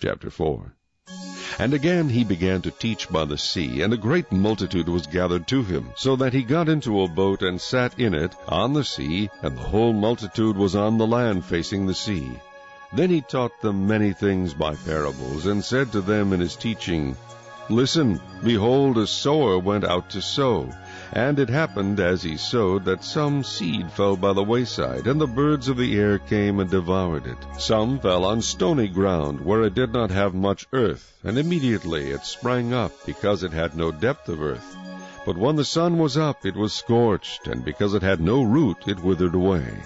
Chapter 4. And again he began to teach by the sea, and a great multitude was gathered to him, so that he got into a boat and sat in it on the sea, and the whole multitude was on the land facing the sea. Then he taught them many things by parables, and said to them in his teaching, Listen, behold, a sower went out to sow. And it happened, as he sowed, that some seed fell by the wayside, and the birds of the air came and devoured it. Some fell on stony ground, where it did not have much earth, and immediately it sprang up, because it had no depth of earth. But when the sun was up, it was scorched, and because it had no root, it withered away.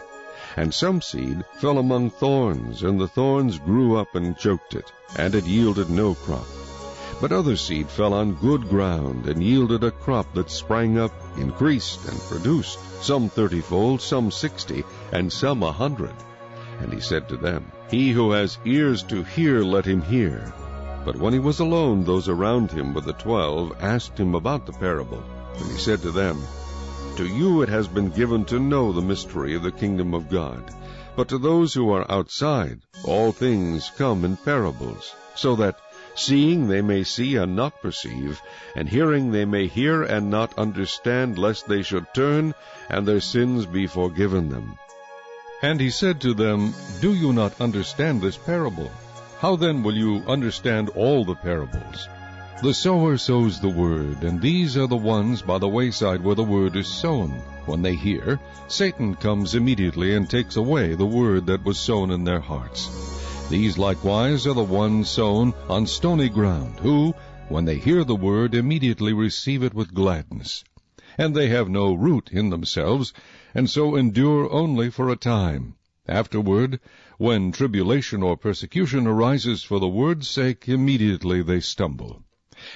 And some seed fell among thorns, and the thorns grew up and choked it, and it yielded no crop. But other seed fell on good ground, and yielded a crop that sprang up, increased, and produced, some 30-fold, some 60, and some 100. And he said to them, He who has ears to hear, let him hear. But when he was alone, those around him with the 12 asked him about the parable. And he said to them, To you it has been given to know the mystery of the kingdom of God. But to those who are outside, all things come in parables, so that seeing they may see and not perceive, and hearing they may hear and not understand, lest they should turn, and their sins be forgiven them. And he said to them, Do you not understand this parable? How then will you understand all the parables? The sower sows the word, and these are the ones by the wayside where the word is sown. When they hear, Satan comes immediately and takes away the word that was sown in their hearts. These likewise are the ones sown on stony ground, who, when they hear the word, immediately receive it with gladness. And they have no root in themselves, and so endure only for a time. Afterward, when tribulation or persecution arises for the word's sake, immediately they stumble.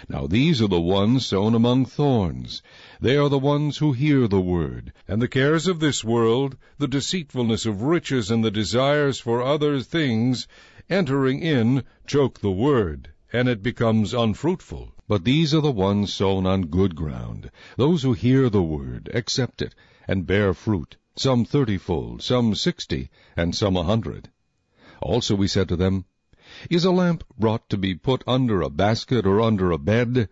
Now these are the ones sown among thorns. They are the ones who hear the word, and the cares of this world, the deceitfulness of riches, and the desires for other things, entering in, choke the word, and it becomes unfruitful. But these are the ones sown on good ground, those who hear the word, accept it, and bear fruit, some 30-fold, some 60, and some 100. Also he said to them, Is a lamp brought to be put under a basket or under a bed?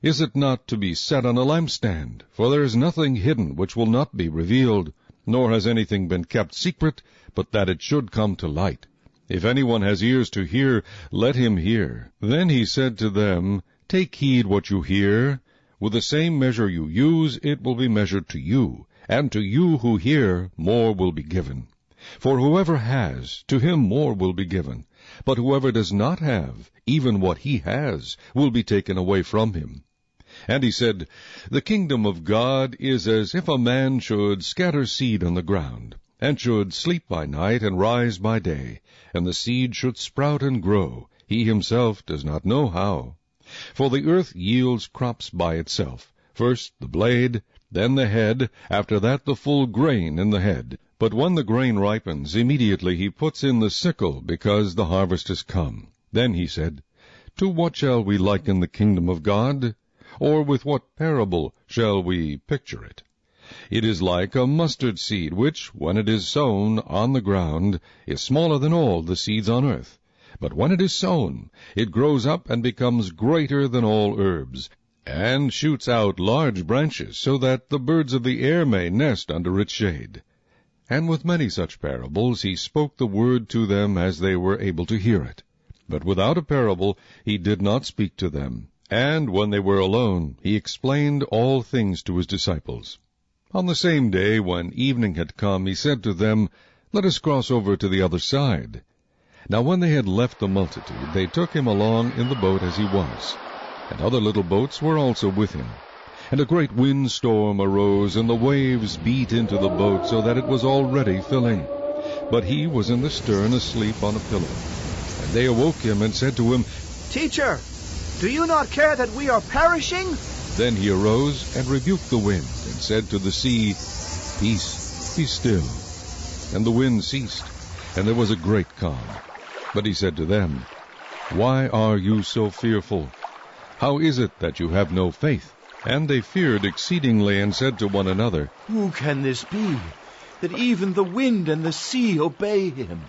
Is it not to be set on a lampstand? For there is nothing hidden which will not be revealed, nor has anything been kept secret, but that it should come to light. If anyone has ears to hear, let him hear. Then he said to them, Take heed what you hear. With the same measure you use, it will be measured to you, and to you who hear, more will be given. For whoever has, to him more will be given. But whoever does not have, even what he has, will be taken away from him. And he said, The kingdom of God is as if a man should scatter seed on the ground, and should sleep by night and rise by day, and the seed should sprout and grow. He himself does not know how. For the earth yields crops by itself, first the blade, then the head, after that the full grain in the head. But when the grain ripens, immediately he puts in the sickle, because the harvest is come. Then he said, To what shall we liken the kingdom of God? Or with what parable shall we picture it? It is like a mustard seed, which, when it is sown on the ground, is smaller than all the seeds on earth. But when it is sown, it grows up and becomes greater than all herbs, and shoots out large branches, so that the birds of the air may nest under its shade. And with many such parables he spoke the word to them as they were able to hear it. But without a parable he did not speak to them. And when they were alone, he explained all things to his disciples. On the same day, when evening had come, he said to them, Let us cross over to the other side. Now when they had left the multitude, they took him along in the boat as he was. And other little boats were also with him. And a great windstorm arose, and the waves beat into the boat, so that it was already filling. But he was in the stern, asleep on a pillow. And they awoke him, and said to him, Teacher, do you not care that we are perishing? Then he arose, and rebuked the wind, and said to the sea, Peace, be still. And the wind ceased, and there was a great calm. But he said to them, Why are you so fearful? How is it that you have no faith? And they feared exceedingly, and said to one another, Who can this be, that even the wind and the sea obey him?